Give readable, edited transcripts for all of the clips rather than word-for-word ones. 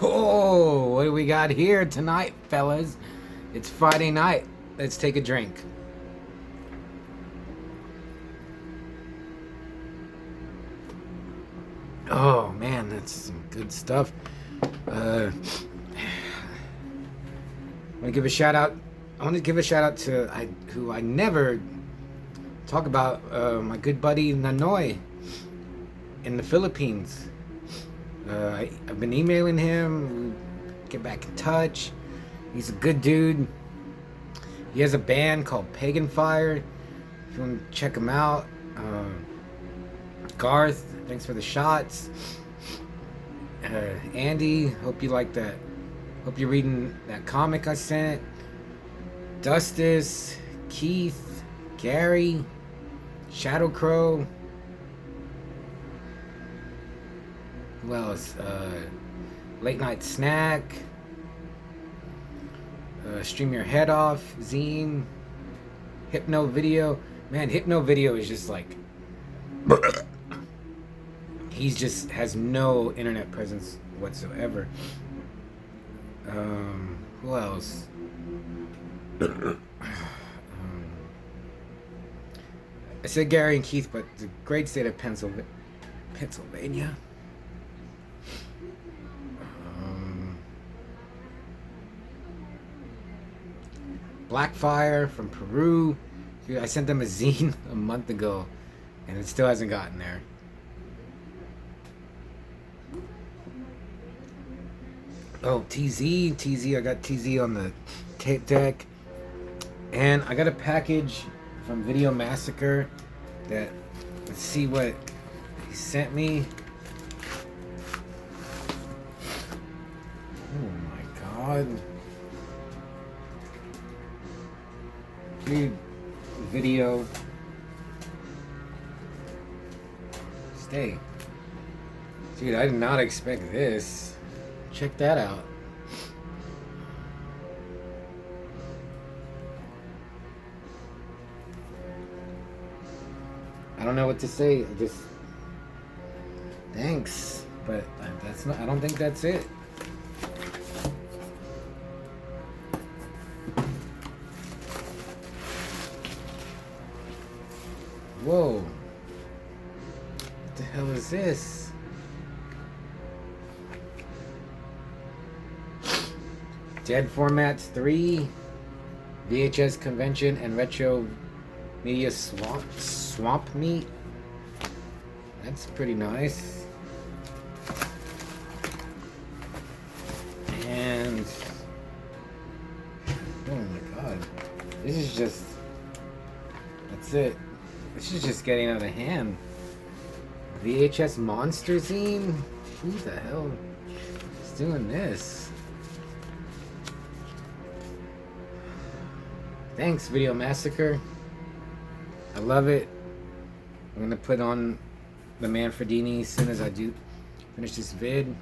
Oh, what do we got here tonight, fellas? It's Friday night. Let's take a drink. Oh man, that's some good stuff. I want to give a shout out. I want to give a shout out to who I never talk about. My good buddy Nanoy in the Philippines. I've been emailing him. Get back in touch. He's a good dude. He has a band called Pagan Fire. If you want to check him out. Garth, thanks for the shots. Andy, hope you like that. Hope you're reading that comic I sent. Dustus, Keith, Gary, Shadow Crow. Who else? Late Night Snack. Stream Your Head Off. Zine. Hypno Video. Man, Hypno Video is just like... He's just has no internet presence whatsoever. Who else? I said Gary and Keith, but the great state of Pennsylvania. Blackfire from Peru. Dude, I sent them a zine a month ago, and it still hasn't gotten there. Oh, TZ, I got TZ on the tape deck. And I got a package from Video Massacre that, let's see what he sent me. Oh my god. Dude, video. Stay. Dude, I did not expect this. Check that out. I don't know what to say. I just thanks, but that's not. I don't think that's it. Whoa! What the hell is this? Dead Formats 3, VHS Convention and Retro Media Swamp Meet. That's pretty nice. And oh my god, this is just, that's it. This is just getting out of hand. VHS Monster Zine? Who the hell is doing this? Thanks, Video Massacre. I love it. I'm gonna put on the Manfredini as soon as I do finish this vid.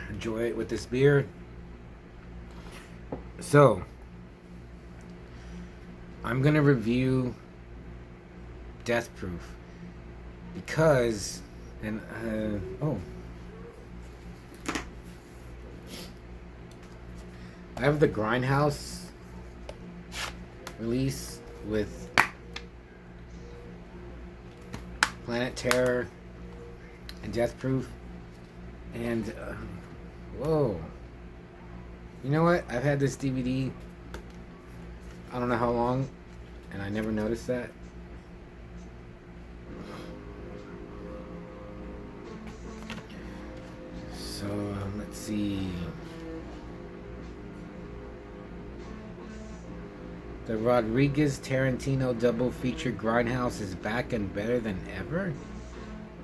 Enjoy it with this beer. So, I'm gonna review DEATHPROOF because, and I have the Grindhouse release with Planet Terror and DEATHPROOF, and whoa, you know what? I've had this DVD I don't know how long, and I never noticed that. So let's see. The Rodriguez Tarantino double feature Grindhouse is back and better than ever.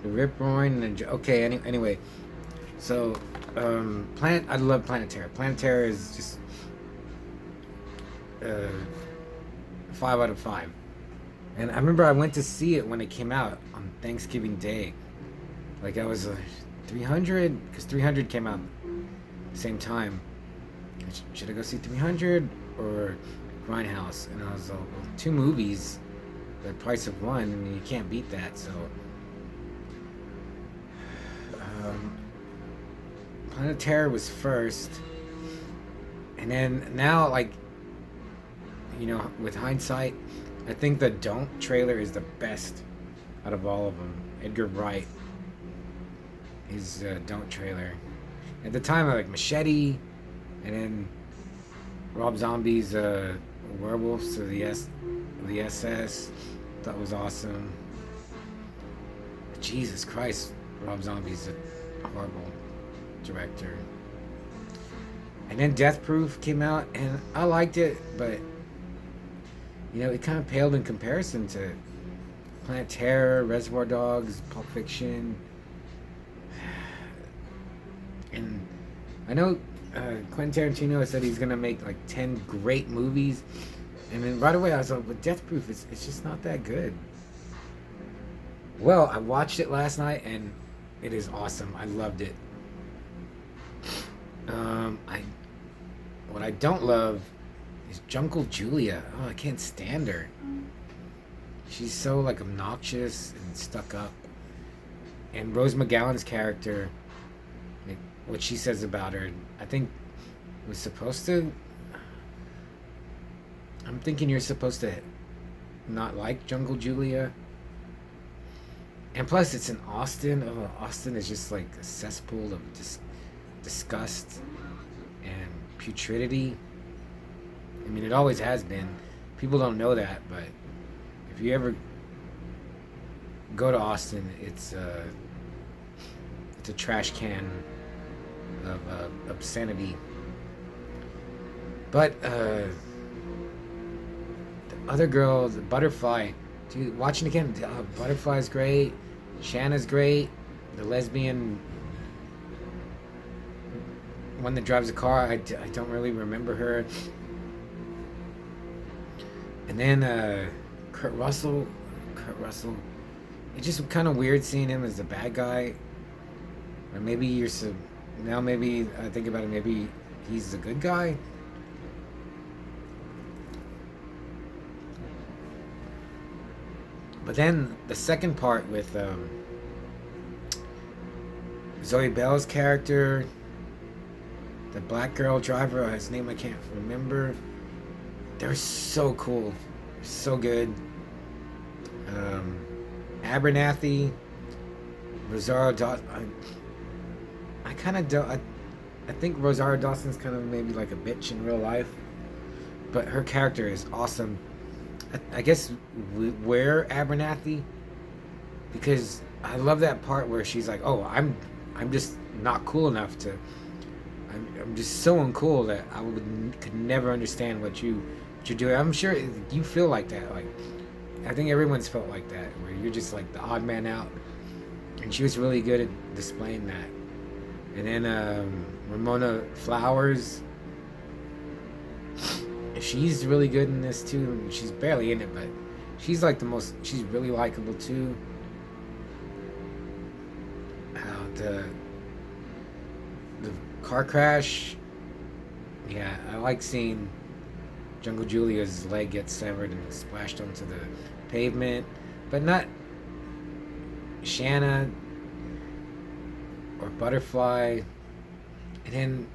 The Rip Roaring and okay. Anyway, so I love Planet Terror. Planet Terror is just 5 out of 5. And I remember I went to see it when it came out on Thanksgiving Day. Like I was 300 because 300 came out the same time. Should I go see 300 or Grindhouse? And I was like, well, 2 movies, the price of one. I mean, you can't beat that. So Planet of Terror was first, and then now, like, you know, with hindsight, I think the Don't trailer is the best out of all of them. Edgar Wright, his Don't trailer. At the time, I like Machete, and then Rob Zombie's Werewolves of the SS. That was awesome. Jesus Christ, Rob Zombie's a horrible director. And then Death Proof came out, and I liked it, but you know, it kind of paled in comparison to Planet Terror, Reservoir Dogs, Pulp Fiction. And I know Quentin Tarantino said he's gonna make like 10 great movies, and then right away I was like, "But Death Proof, it's just not that good." Well, I watched it last night, and it is awesome. I loved it. What I don't love is Jungle Julia. Oh, I can't stand her. She's so like obnoxious and stuck up. And Rose McGowan's character, like, what she says about her, I think was supposed to. I'm thinking you're supposed to not like Jungle Julia. And plus, it's in Austin. Oh, Austin is just like a cesspool of disgust and putridity. I mean, it always has been. People don't know that, but if you ever go to Austin, it's a trash can of obscenity. But the other girl, the Butterfly, dude, watching again, Butterfly's great. Shanna's great. The lesbian one that drives a car, I don't really remember her. And then Kurt Russell, it's just kind of weird seeing him as the bad guy. Or maybe now maybe I think about it, maybe he's the good guy. But then the second part with Zoe Bell's character, the black girl driver, his name I can't remember. They're so cool, so good. Abernathy, Rosario Dawson. I kind of don't. I think Rosario Dawson's kind of maybe like a bitch in real life, but her character is awesome. I guess we're Abernathy because I love that part where she's like, "Oh, I'm just not cool enough to. I'm just so uncool that I could never understand what you're doing." I'm sure you feel like that. Like, I think everyone's felt like that, where you're just like the odd man out. And she was really good at displaying that. And then Ramona Flowers, she's really good in this too. She's barely in it, but she's like she's really likable too. The car crash, yeah, I like seeing Jungle Julia's leg get severed and splashed onto the pavement, but not Shanna or Butterfly. And then,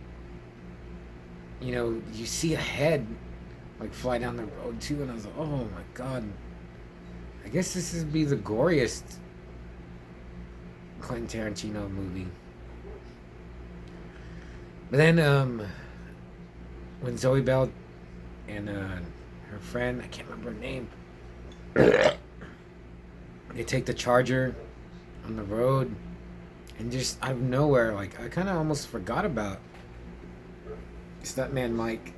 you know, you see a head like fly down the road too, and I was like, oh my god, I guess this would be the goriest Quentin Tarantino movie. But then when Zoe Bell and her friend, I can't remember her name, they take the Charger on the road, and just out of nowhere, like, I kind of almost forgot about Stuntman Mike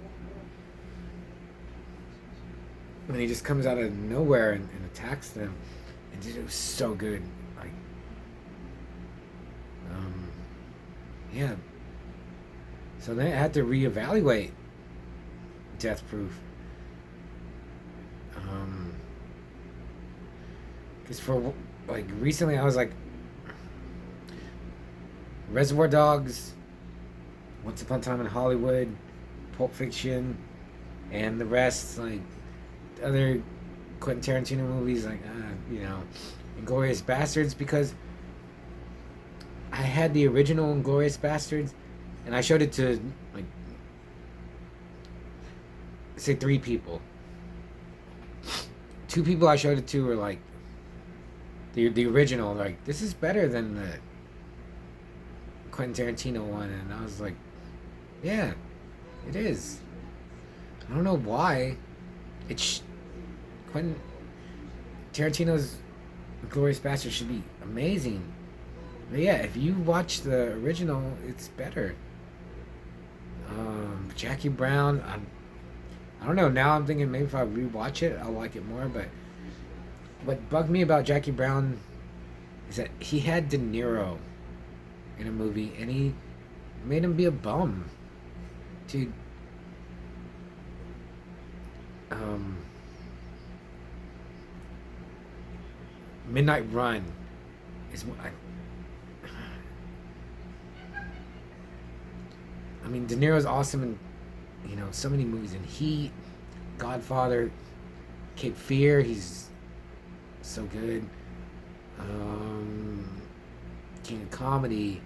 when he just comes out of nowhere and attacks them. And dude, it was so good. Like, yeah. So then I had to reevaluate Death Proof. Because for, like, recently I was like, Reservoir Dogs, Once Upon a Time in Hollywood, Pulp Fiction, and the rest, like, other Quentin Tarantino movies, like, you know, Inglourious Bastards, because I had the original Inglourious Bastards, and I showed it to like say 3 people. 2 people I showed it to were like the original. Like, this is better than the Quentin Tarantino one, and I was like, yeah, it is. I don't know why. Quentin Tarantino's Glorious Bastard should be amazing. But yeah, if you watch the original, it's better. Jackie Brown, I don't know. Now I'm thinking maybe if I rewatch it, I'll like it more. But what bugged me about Jackie Brown is that he had De Niro in a movie, and he made him be a bum. Dude. Midnight Run is what I mean, De Niro's awesome in, so many movies. In Heat, Godfather, Cape Fear, he's so good. King of Comedy.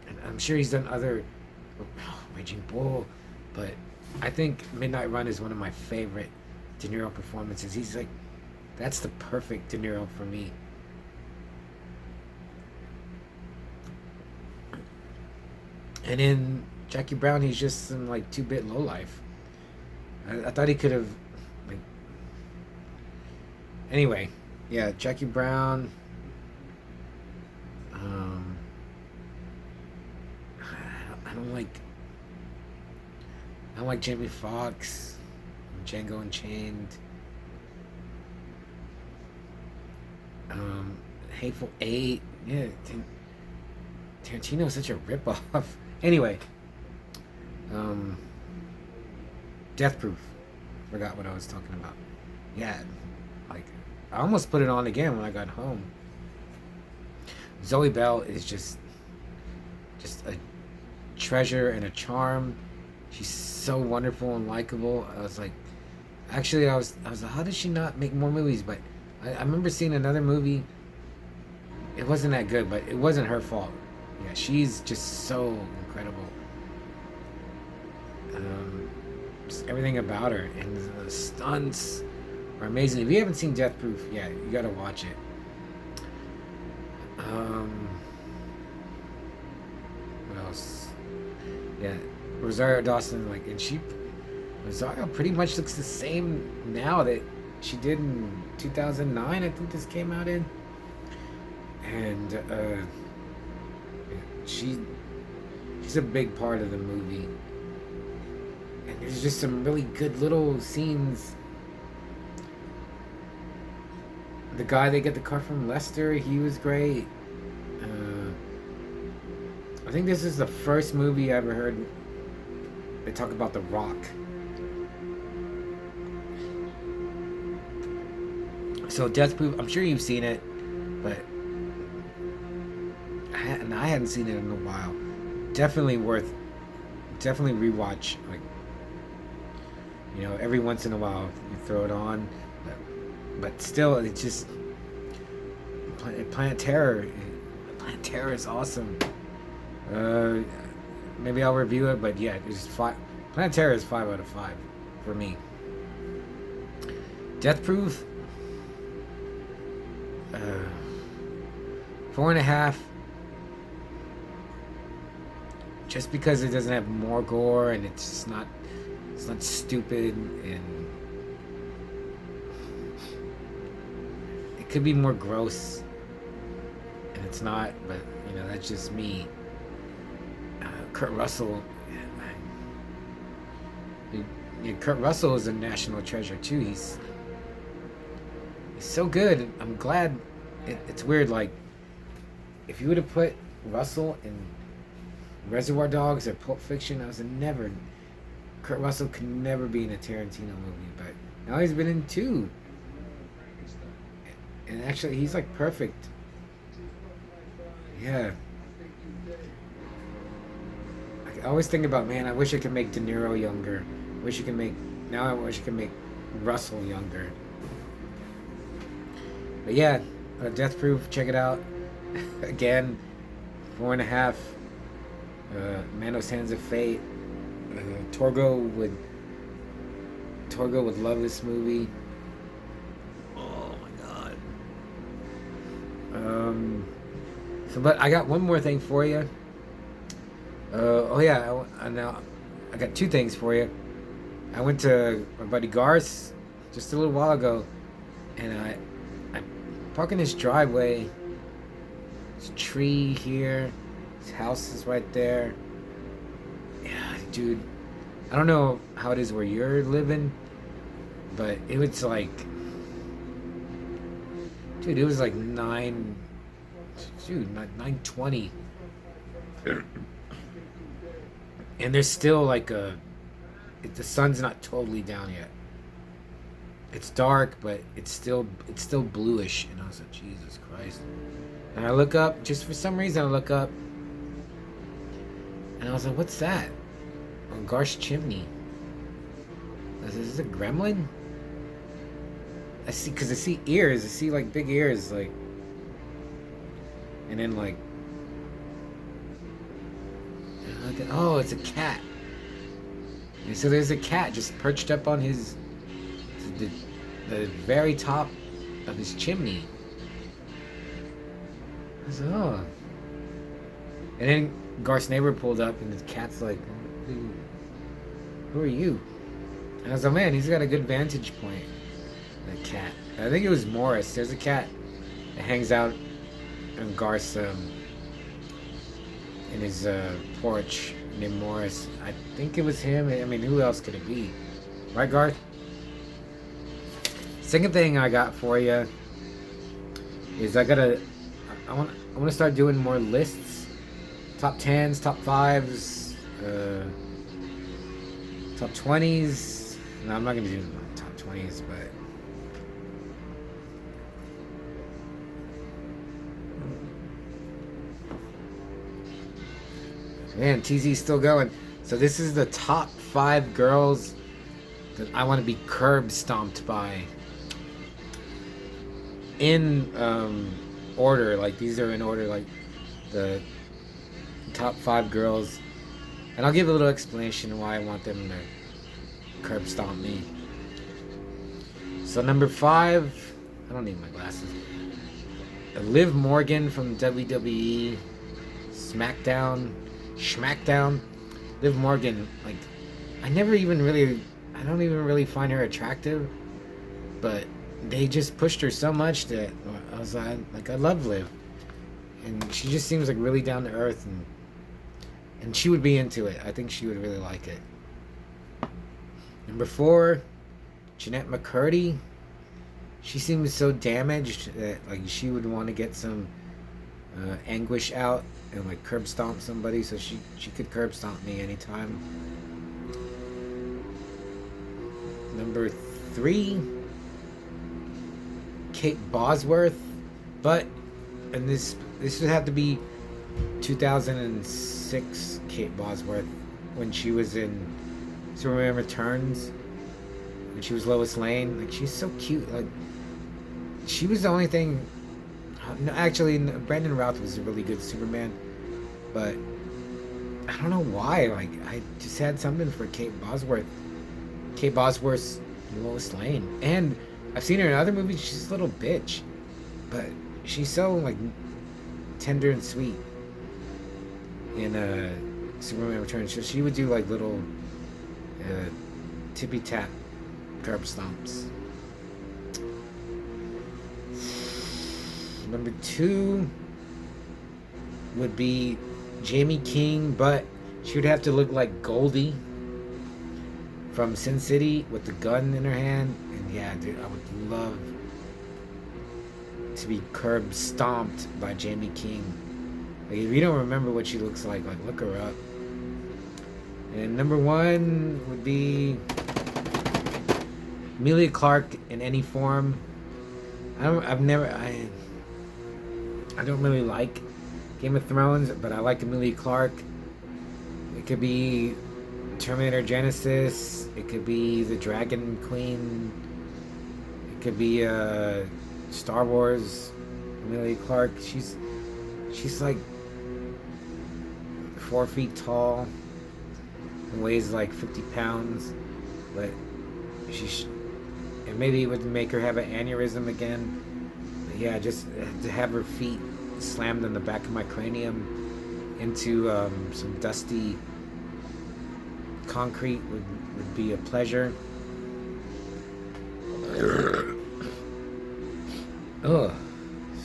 And I'm sure he's done other, Raging Bull, but I think Midnight Run is one of my favorite De Niro performances. He's like, that's the perfect De Niro for me. And in Jackie Brown, he's just some like 2-bit lowlife. I thought he could have, like. Anyway, yeah, Jackie Brown. I don't like Jamie Foxx, Django Unchained. Hateful Eight. Yeah, Tarantino's such a ripoff. Anyway, Death Proof. Forgot what I was talking about. Yeah, like I almost put it on again when I got home. Zoe Bell is just a treasure and a charm. She's so wonderful and likable. I was like, actually, I was like, how does she not make more movies? But I remember seeing another movie. It wasn't that good, but it wasn't her fault. Yeah, she's just so incredible. Just everything about her, and the stunts are amazing. If you haven't seen Death Proof, yeah, you gotta watch it. What else? Yeah, Rosario Dawson, like, and Rosario pretty much looks the same now that she did in 2009. I think this came out in, and she's a big part of the movie. And there's just some really good little scenes. The guy they get the car from, Lester, he was great. I think this is the first movie I ever heard they talk about The Rock. So Death Proof, I'm sure you've seen it, but I hadn't seen it in a while. Definitely rewatch, like, every once in a while you throw it on, but still, it's just Planet Terror. Planet Terror is awesome. Maybe I'll review it, but yeah, it's 5. Planet Terror is 5 out of 5 for me. Death Proof, 4.5. Just because it doesn't have more gore, and it's not stupid, and it could be more gross, and it's not. But that's just me. Kurt Russell. Kurt Russell is a national treasure too. He's so good. I'm glad. It's weird. Like, if you would have put Russell in Reservoir Dogs or Pulp Fiction, Kurt Russell could never be in a Tarantino movie, but now he's been in 2. And actually, he's like perfect. Yeah. I always think about, man, I wish I could make De Niro younger. I wish I could make Russell younger. But yeah, Death Proof, check it out. Again, 4.5. Manos Hands of Fate. Uh, Torgo would Torgo would love this movie. Oh my god. So, but I got one more thing for you. Oh yeah, I got two things for you. I went to my buddy Garth just a little while ago, and I park in his driveway. There's a tree here. His house is right there. Yeah, dude. I don't know how it is where you're living, but it was like, dude, it was like 9:20, and there's still like the sun's not totally down yet. It's dark, but it's still bluish, and I was like, Jesus Christ. And I look up, just for some reason I look up, and I was like, what's that? Oh, Garth's chimney. Is this a gremlin? I see ears. I see like big ears, like, and then like, oh, it's a cat. And so there's a cat just perched up on the very top of his chimney. I was like, oh. And then Garth's neighbor pulled up, and the cat's like, who are you? And I was like, man, he's got a good vantage point. That cat. I think it was Morris. There's a cat that hangs out in Garth's in his porch named Morris. I think it was him. I mean, who else could it be? Right, Garth? Second thing I got for you is I want to start doing more lists. Top 10s, top 5s, top 20s. No, I'm not going to do top 20s, but man, TZ's still going. So this is the top 5 girls that I want to be curb stomped by. In order, like these are in order, like the top 5 girls. And I'll give a little explanation why I want them to curb stomp me. So number 5, I don't need my glasses. Liv Morgan from WWE, SmackDown. Liv Morgan, like, I don't even really find her attractive, but they just pushed her so much that I was like, I love Liv, and she just seems like really down to earth, and she would be into it. I think she would really like it. Number 4, Jeanette McCurdy. She seems so damaged that like she would want to get some anguish out and like curb stomp somebody, so she could curb stomp me anytime. Number 3, Kate Bosworth, and this would have to be 2006 Kate Bosworth, when she was in Superman Returns, when she was Lois Lane. Like, she's so cute. Like, she was the only thing. No, actually, Brandon Routh was a really good Superman, but I don't know why. Like, I just had something for Kate Bosworth. Kate Bosworth's Lois Lane, and I've seen her in other movies. She's a little bitch, but she's so like tender and sweet in Superman Returns. So she would do like little tippy tap curb stomps. Number 2 would be Jamie King, but she would have to look like Goldie from Sin City with the gun in her hand. And yeah, dude, I would love to be curb stomped by Jamie King. Like, if you don't remember what she looks like look her up. And number 1 would be Emilia Clarke in any form. I don't really like Game of Thrones, but I like Emilia Clarke. It could be Terminator Genesis. It could be the Dragon Queen. It could be Star Wars. Emilia Clarke. She's like 4 feet tall, and weighs like 50 pounds, but and maybe it would make her have an aneurysm again. But yeah, just to have her feet slammed in the back of my cranium into some dusty concrete would be a pleasure. Ugh.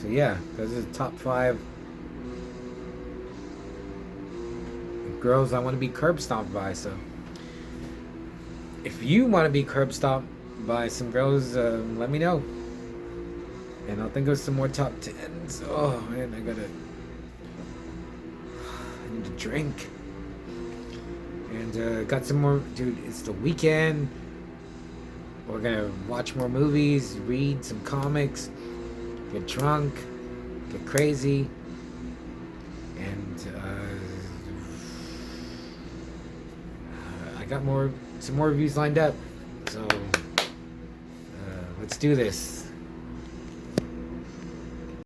So yeah, those are the top 5 girls I want to be curb stomped by. So if you want to be curb stomped by some girls, let me know, and I'll think of some more top 10s. Oh man, I need to drink. And got some more, dude. It's the weekend. We're gonna watch more movies, read some comics, get drunk, get crazy, and I got some more reviews lined up. So let's do this.